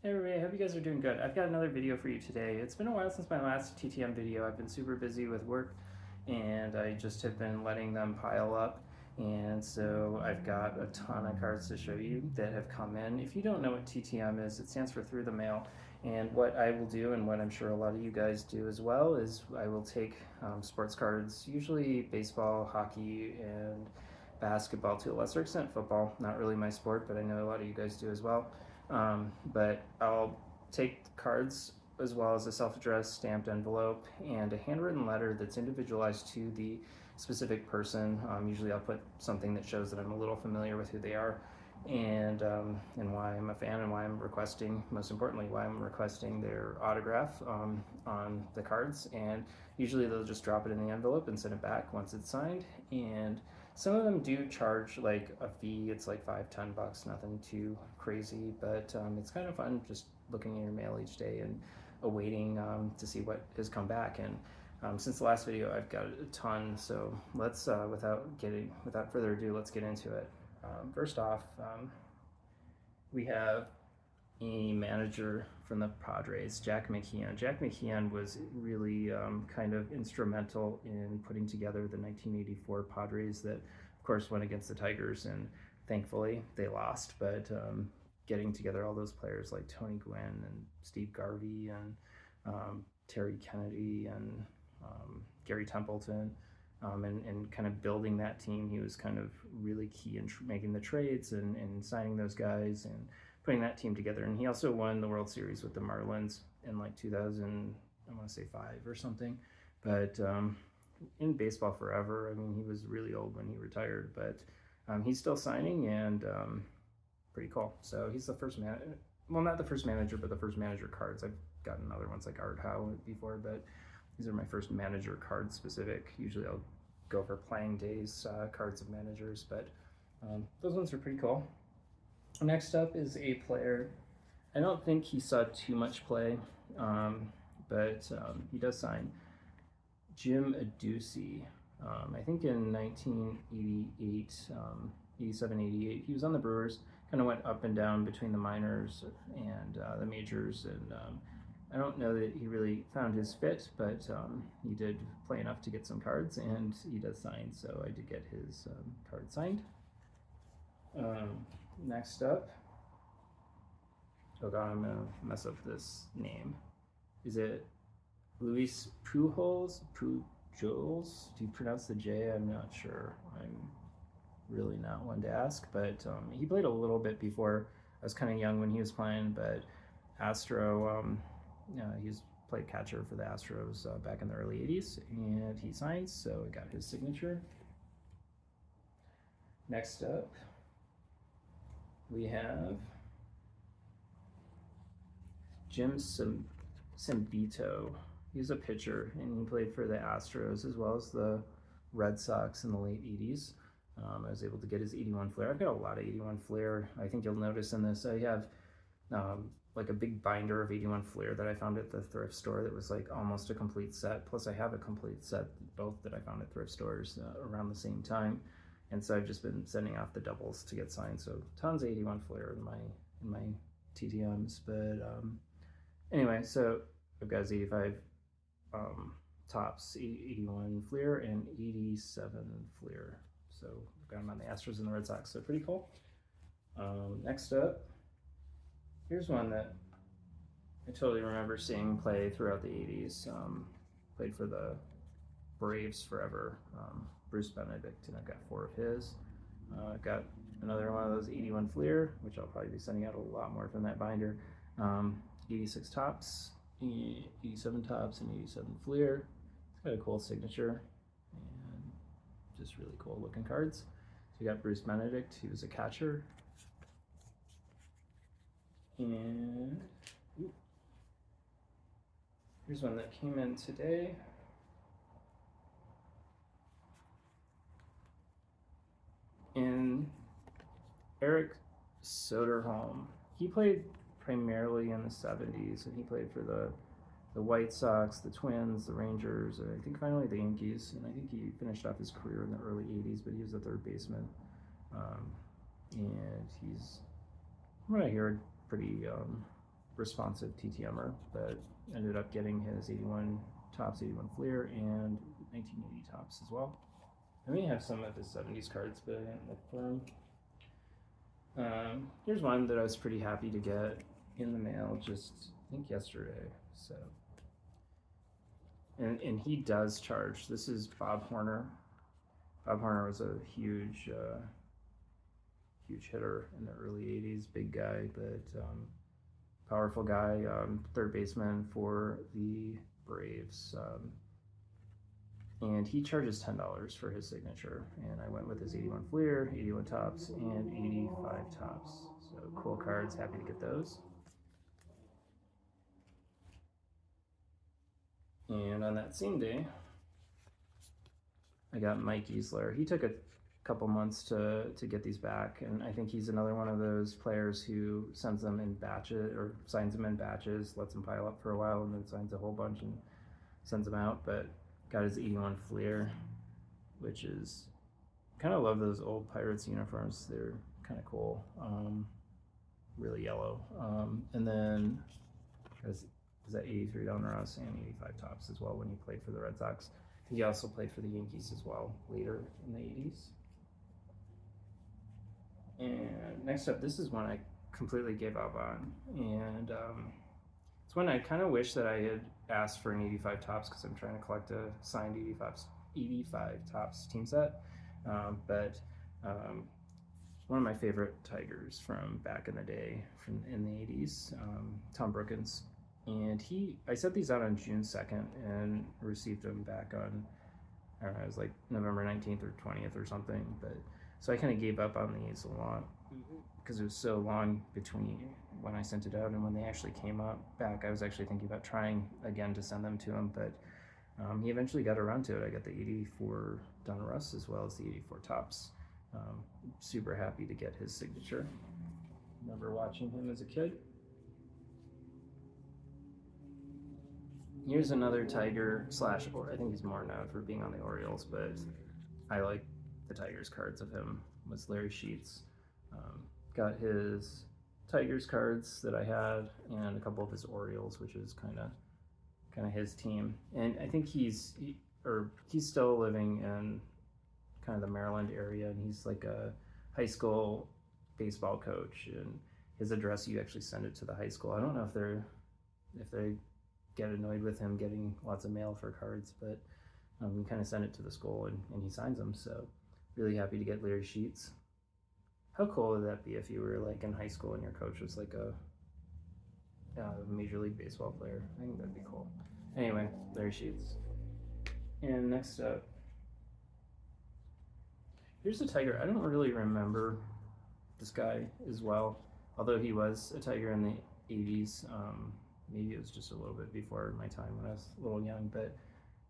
Hey everybody, I hope you guys are doing good. I've got another video for you today. It's been a while since my last TTM video. I've been super busy with work and I just have been letting them pile up. And so I've got a ton of cards to show you that have come in. If you don't know what TTM is, it stands for through the mail. And what I will do, and what I'm sure a lot of you guys do as well, is I will take sports cards, usually baseball, hockey, and basketball, to a lesser extent football. Not really my sport, but I know a lot of you guys do as well. But I'll take cards as well as a self-addressed stamped envelope and a handwritten letter that's individualized to the specific person. Usually I'll put something that shows that I'm a little familiar with who they are and why I'm a fan and why I'm requesting, most importantly, why I'm requesting their autograph on the cards. And usually they'll just drop it in the envelope and send it back once it's signed. And some of them do charge like a fee. It's like $5-10, nothing too crazy, but it's kind of fun just looking in your mail each day and awaiting to see what has come back. And since the last video, I've got a ton. So let's, without further ado, let's get into it. First off, we have a manager from the Padres, Jack McKeon. Jack McKeon was really kind of instrumental in putting together the 1984 Padres that, of course, went against the Tigers, and thankfully they lost. But getting together all those players like Tony Gwynn and Steve Garvey and Terry Kennedy and Gary Templeton, and kind of building that team. He was kind of really key in making the trades and signing those guys and putting that team together. And he also won the World Series with the Marlins in like 2000, I want to say 5 or something. But in baseball forever. I mean, he was really old when he retired, but he's still signing, and pretty cool. So he's the first well, not the first manager, but the first manager cards. I've gotten other ones like Art Howe before, but these are my first manager card specific. Usually I'll go for playing days cards of managers, but those ones are pretty cool. Next up is a player. I don't think he saw too much play, but he does sign Jim Adducey. I think in 1988, 87, 88, he was on the Brewers, kind of went up and down between the minors and the majors, and I don't know that he really found his fit, but he did play enough to get some cards, and he does sign, so I did get his card signed. Next up, oh god, I'm gonna mess up this name. Is it Luis Pujols? Pujols? Do you pronounce the J? I'm not sure. I'm really not one to ask, but he played a little bit before. I was kind of young when he was playing, but he's played catcher for the Astros back in the early 80s, and he signs, so I got his signature. Next up, we have Jim Simbito. He's a pitcher, and he played for the Astros as well as the Red Sox in the late 80s. I was able to get his 81 Flair. I've got a lot of 81 Flair. I think you'll notice in this, I have like a big binder of 81 Flair that I found at the thrift store that was like almost a complete set. Plus I have a complete set, both that I found at thrift stores around the same time. And so I've just been sending off the doubles to get signed. So tons of 81 Flair in my TTMs. But anyway, so I've got his 85 tops, 81 Fleer and 87 Fleer. So I've got him on the Astros and the Red Sox, so pretty cool. Next up, here's one that I totally remember seeing play throughout the 80s. Played for the Braves forever, Bruce Benedict, and I've got 4 of his. I've got another one of those 81 Fleer, which I'll probably be sending out a lot more from that binder. 86 tops, 87 tops, and 87 Fleer. It's got a cool signature, and just really cool looking cards. So we got Bruce Benedict, he was a catcher. And here's one that came in today. In Eric Soderholm. He played primarily in the 70s, and he played for the White Sox, the Twins, the Rangers, and I think finally the Yankees. And I think he finished off his career in the early 80s, but he was a third baseman. And he's, from what I hear, pretty responsive TTMer, but ended up getting his 81 Topps, 81 Fleer, and 1980 Topps as well. I may have some of his 70s cards, but I didn't look for them. Here's one that I was pretty happy to get in the mail just, I think, yesterday. So, and he does charge. This is Bob Horner. Bob Horner was a huge hitter in the early 80s, big guy, but powerful guy, third baseman for the Braves. And he charges $10 for his signature, and I went with his 81 Fleer, 81 Topps, and 85 Topps. So cool cards, happy to get those. And on that same day, I got Mike Easler. He took a couple months to get these back, and I think he's another one of those players who sends them in batches, or signs them in batches, lets them pile up for a while, and then signs a whole bunch and sends them out. But got his 81 Fleer, which is, kind of love those old Pirates uniforms. They're kind of cool, really yellow. And then was that 83 Donruss and 85 Topps as well when he played for the Red Sox. He also played for the Yankees as well later in the 80s. And next up, this is one I completely gave up on, and it's one I kind of wish that I had asked for an 85 Topps, because I'm trying to collect a signed 85 Topps team set. But one of my favorite Tigers from back in the day, from in the 80s, Tom Brookins. And I set these out on June 2nd and received them back on, I don't know, it was like November 19th or 20th or something. But so I kind of gave up on these a lot, because it was so long between when I sent it out and when they actually came up back. I was actually thinking about trying again to send them to him, but he eventually got around to it. I got the 84 Donruss as well as the 84 Topps. Super happy to get his signature. Remember watching him as a kid. Here's another Tiger slash, or I think he's more known for being on the Orioles, but I like the Tigers cards of him, was Larry Sheets. Got his Tigers cards that I had, and a couple of his Orioles, which is kind of his team. And I think he's still living in kind of the Maryland area, and he's like a high school baseball coach, and his address, you actually send it to the high school. I don't know if they get annoyed with him getting lots of mail for cards, but you kind of send it to the school, and he signs them. So really happy to get Larry Sheets. How cool would that be if you were like in high school and your coach was like a Major League Baseball player? I think that'd be cool. Anyway, Larry Sheets. And next up, here's a Tiger. I don't really remember this guy as well, although he was a Tiger in the 80s. Maybe it was just a little bit before my time when I was a little young, but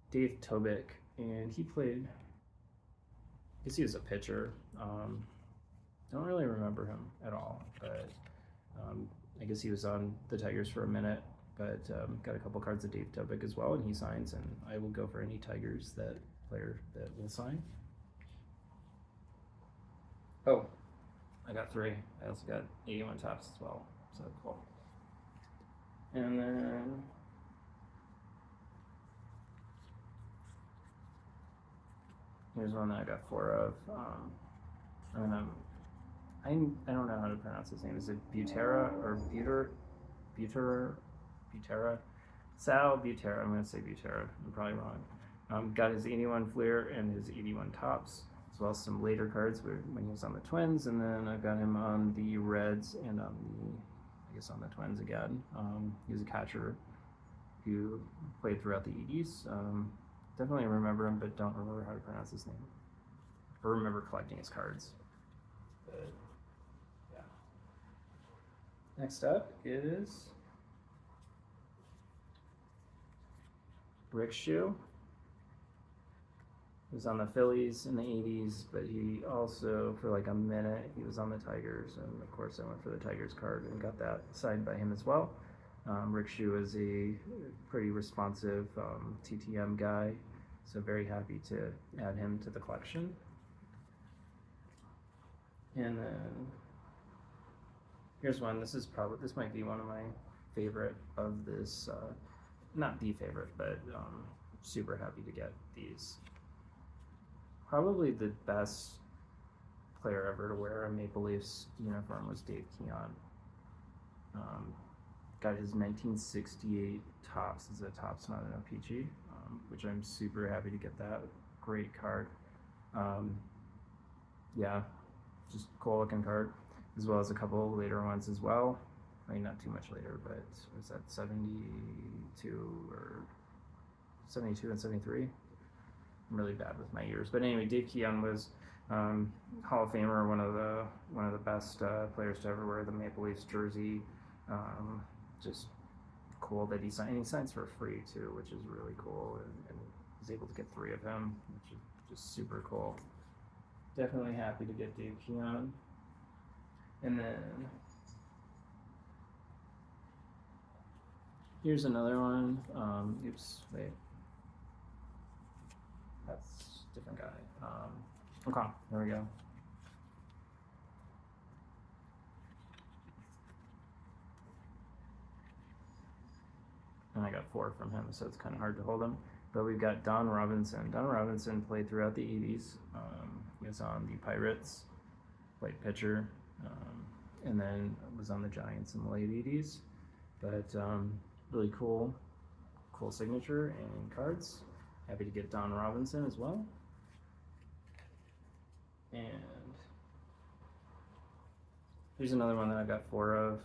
Dave Tobick, and he played, I guess he was a pitcher. Don't really remember him at all, but I guess he was on the Tigers for a minute, but got a couple cards of Dave Tobick as well, and he signs, and I will go for any Tigers player that will sign. Oh, I got 3. I also got 81 Topps as well, so cool. And then here's one that I got 4 of. I don't know how to pronounce his name. Is it Butera or Butera? Sal Butera. I'm going to say Butera. I'm probably wrong. Got his 81 Fleer and his 81 Topps, as well as some later cards when he was on the Twins, and then I got him on the Reds and on the Twins again. He was a catcher who played throughout the 80s. Definitely remember him, but don't remember how to pronounce his name. I remember collecting his cards. But yeah. Next up is Rick Shue. He was on the Phillies in the 80s, but he also, for like a minute, he was on the Tigers, and of course I went for the Tigers card and got that signed by him as well. Rick Shue is a pretty responsive TTM guy, so very happy to add him to the collection. And then here's one. This might be one of my favorite of this, not the favorite, but super happy to get these. Probably the best player ever to wear a Maple Leafs uniform was Dave Keon. Got his 1968 Topps as a Topps, not an OPG, which I'm super happy to get that. Great card. Yeah, just cool looking card, as well as a couple later ones as well. I mean, not too much later, but was that 72 or 72 and 73? I'm really bad with my years, but anyway, Dave Keon was Hall of Famer, one of the best players to ever wear the Maple Leafs jersey. Just cool that he signed. And he signs for free too, which is really cool. And was able to get 3 of him, which is just super cool. Definitely happy to get Dave Keon. And then here's another one. Oops, wait. That's a different guy. Okay, there we go. And I got 4 from him, so it's kind of hard to hold him. But we've got Don Robinson. Don Robinson played throughout the 80s. He was on the Pirates, played pitcher, and then was on the Giants in the late 80s. But really cool signature and cards. Happy to get Don Robinson as well. And here's another one that I got 4 of.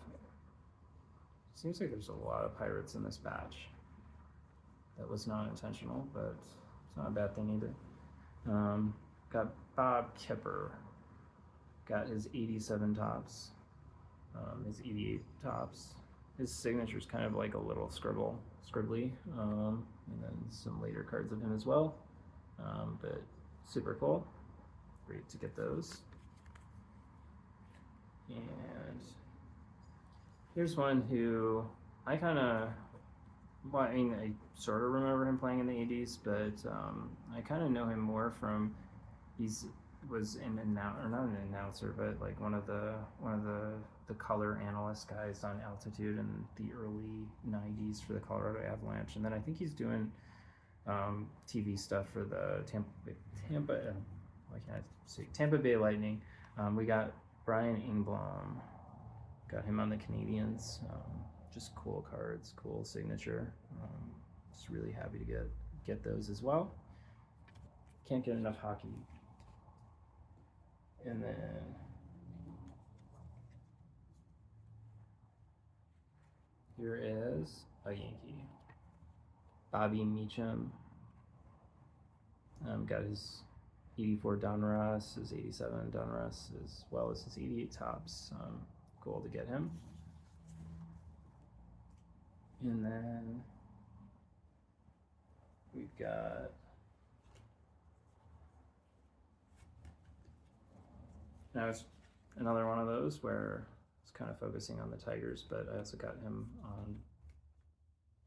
Seems like there's a lot of Pirates in this batch. That was not intentional, but it's not a bad thing either. Got Bob Kipper. Got his 87 Topps, his 88 Topps. His signature's kind of like a little scribbly, and then some later cards of him as well. But super cool. Great to get those. And here's one who I sort of remember him playing in the 80s, but I kind of know him more from was not an announcer, but like one of the color analyst guys on Altitude in the early 90s for the Colorado Avalanche, and then I think he's doing TV stuff for the Tampa Bay Lightning. We got Brian Engblom. Got him on the Canadians. Just cool cards, cool signature. Just really happy to get those as well. Can't get enough hockey. And then here is a Yankee. Bobby Meacham. Got his 84 Donruss, his 87 Donruss, as well as his 88 Topps. Cool to get him. And then we've got now it's another one of those where it's kind of focusing on the Tigers, but I also got him on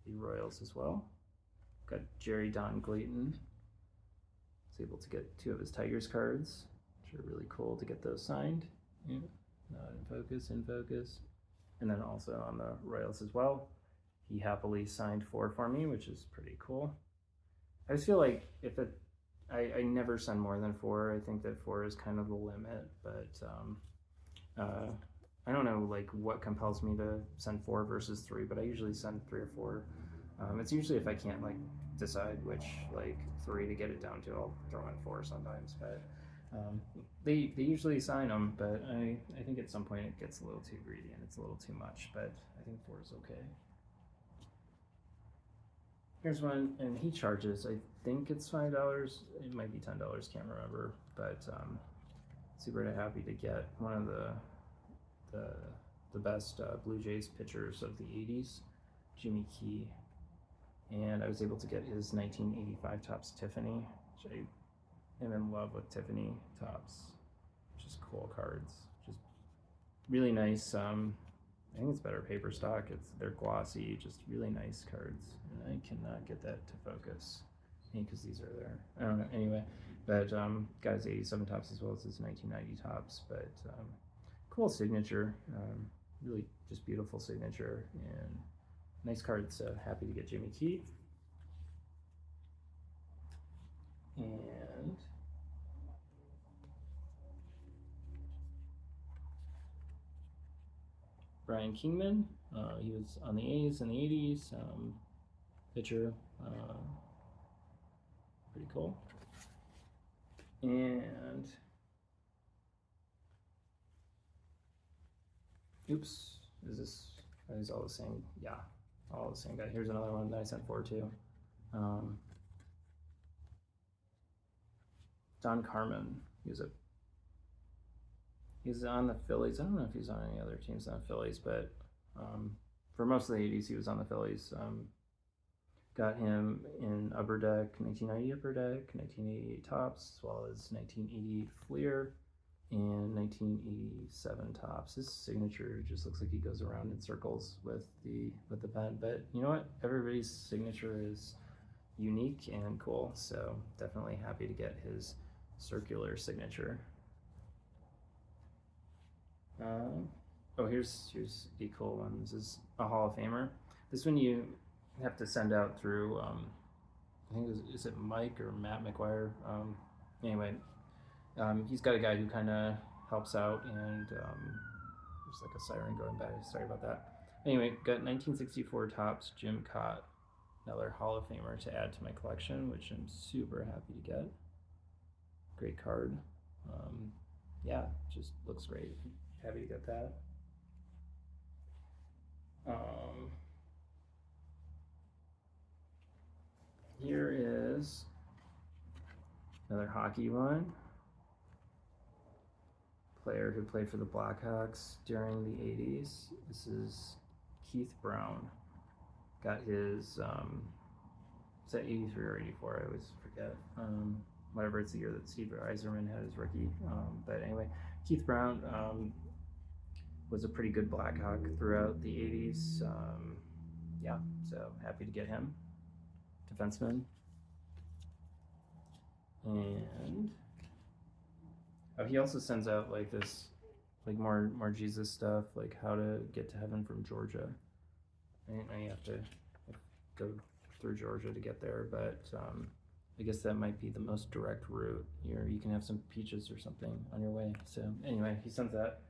the Royals as well. Got Jerry Don Glayton. Was able to get 2 of his Tigers cards, which are really cool to get those signed. Yeah. Not in focus. And then also on the Royals as well. He happily signed 4 for me, which is pretty cool. I just feel like I never send more than 4. I think that 4 is kind of the limit, but I don't know like what compels me to send 4 versus 3, but I usually send 3 or 4. It's usually if I can't like decide which like 3 to get it down to, I'll throw in 4 sometimes, but they usually sign them, but I think at some point it gets a little too greedy and it's a little too much, but I think 4 is okay. Here's one, and he charges, I think it's $5, it might be $10, can't remember, but super happy to get one of the best Blue Jays pitchers of the 80s, Jimmy Key, and I was able to get his 1985 Topps Tiffany, which I am in love with Tiffany Topps. Just cool cards, just really nice. I think it's better paper stock. They're glossy, just really nice cards. And I cannot get that to focus because these are there. I don't know. Anyway, but got his 87 Topps as well as his 1990 Topps. But cool signature. really just beautiful signature and nice card. So happy to get Jimmy Keith. And Brian Kingman, he was on the A's in the 80s, pitcher, pretty cool. And oops, are these all the same? Yeah, all the same guy. Here's another one that I sent for too. Don Carmen, he's on the Phillies. I don't know if he's on any other teams than the Phillies, but for most of the 80s, he was on the Phillies. Got him in Upper Deck, 1990 Upper Deck, 1988 Tops, as well as 1988 Fleer and 1987 Tops. His signature just looks like he goes around in circles with the pen, but you know what? Everybody's signature is unique and cool, so definitely happy to get his circular signature. Oh, here's a cool one. This is a Hall of Famer. This one you have to send out through, I think is it Mike or Matt McGuire? Anyway, he's got a guy who kind of helps out, and there's like a siren going by. Sorry about that. Anyway, got 1964 Tops Jim Cott, another Hall of Famer to add to my collection, which I'm super happy to get. Great card. Yeah, just looks great. Happy to get that. Here is another hockey one. Player who played for the Blackhawks during the 80s. This is Keith Brown. Got his, is that 83 or 84? I always forget. Whatever, it's the year that Steve Yzerman had his rookie. But anyway, Keith Brown was a pretty good Blackhawk throughout the 80s. Yeah, so happy to get him. Defenseman. And he also sends out like this, like more Jesus stuff, like how to get to heaven from Georgia. I have to go through Georgia to get there, but I guess that might be the most direct route. You can have some peaches or something on your way. So anyway, he sends that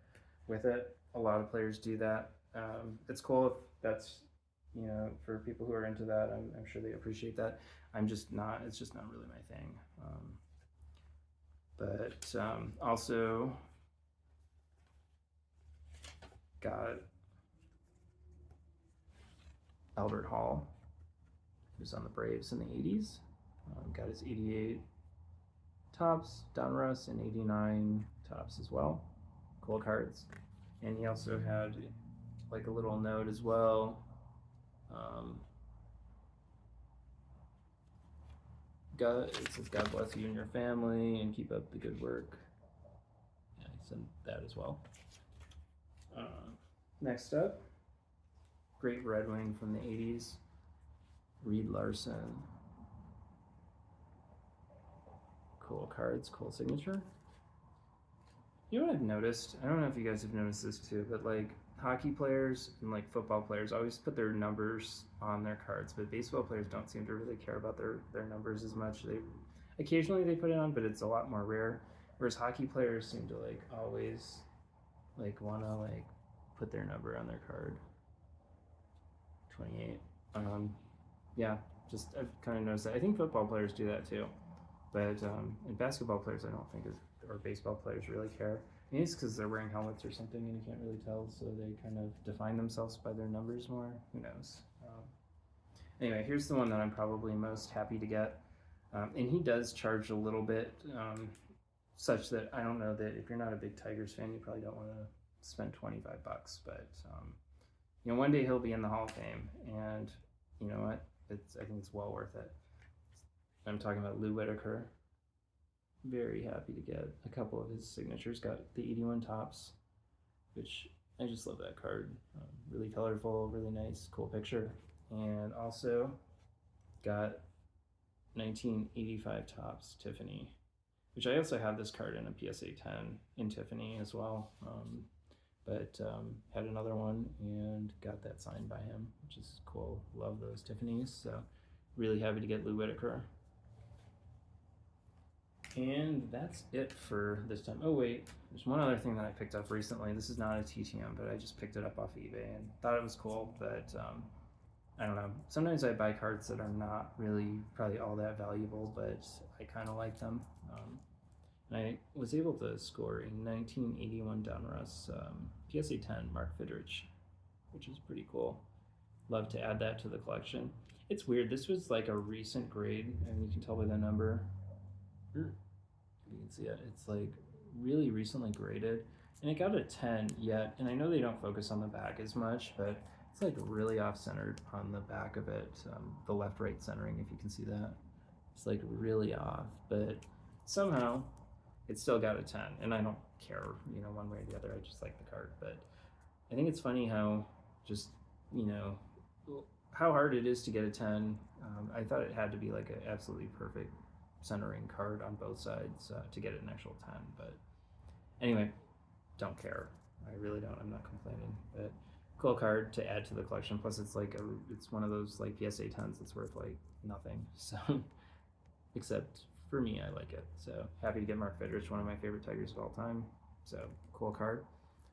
with it. A lot of players do that. It's cool if that's, for people who are into that. I'm sure they appreciate that. I'm just not. It's just not really my thing. But also got Albert Hall, who's on the Braves in the 80s. Got his 88 Tops, Donruss, and 89 Tops as well. Cool cards. And he also had like a little note as well. It says, God bless you and your family and keep up the good work. Yeah, he sent that as well. Next up, great Red Wing from the 80s, Reed Larson. Cool cards, cool signature. You know what I've noticed? I don't know if you guys have noticed this too, but like hockey players and like football players always put their numbers on their cards, but baseball players don't seem to really care about their numbers as much. Occasionally they put it on, but it's a lot more rare. Whereas hockey players seem to like always like wanna like put their number on their card. 28. Yeah, just I've kind of noticed that. I think football players do that too, but and basketball players I don't think or baseball players really care. Maybe it's because they're wearing helmets or something and you can't really tell, so they kind of define themselves by their numbers more. Who knows? Anyway, here's the one that I'm probably most happy to get. And he does charge a little bit, such that I don't know that if you're not a big Tigers fan, you probably don't want to spend $25. But one day he'll be in the Hall of Fame, and you know what? I think it's well worth it. I'm talking about Lou Whitaker. Very happy to get a couple of his signatures. Got the 81 Tops, which I just love that card. Really colorful, really nice, cool picture. And also got 1985 Tops Tiffany, which I also have this card in a PSA 10 in Tiffany as well. but had another one and got that signed by him, which is cool. Love those Tiffany's. So really happy to get Lou Whitaker. And that's it for this time. Oh wait, there's one other thing that I picked up recently. This is not a TTM, but I just picked it up off eBay and thought it was cool. But I don't know. Sometimes I buy cards that are not really probably all that valuable, but I kind of like them. And I was able to score a 1981 Donruss PSA 10 Mark Fidrich, which is pretty cool. Love to add that to the collection. It's weird. This was like a recent grade, and you can tell by the number. You can see it. It's like really recently graded, and it got a 10 yet. And I know they don't focus on the back as much, but it's like really off-centered on the back of it. The left-right centering, if you can see that, it's like really off. But somehow, it still got a 10, and I don't care, you know, one way or the other. I just like the card. But I think it's funny how just, you know, how hard it is to get a 10. I thought it had to be like an absolutely perfect centering card on both sides to get an actual 10, but anyway, don't care. I really don't. I'm not complaining, but cool card to add to the collection. Plus it's like it's one of those like PSA 10s that's worth like nothing, so except for me, I like it. So happy to get Mark Fidrich, one of my favorite Tigers of all time. So cool card.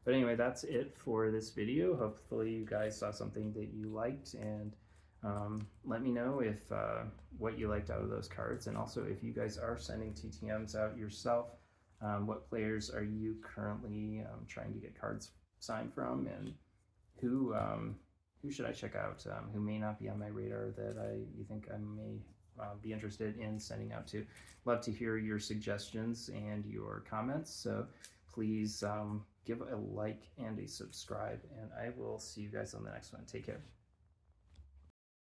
But anyway, that's it for this video. Hopefully you guys saw something that you liked, and let me know if what you liked out of those cards, and also if you guys are sending TTMs out yourself, what players are you currently trying to get cards signed from, and who should I check out who may not be on my radar that you think I may be interested in sending out to. Love to hear your suggestions and your comments, so please give a like and a subscribe, and I will see you guys on the next one. Take care.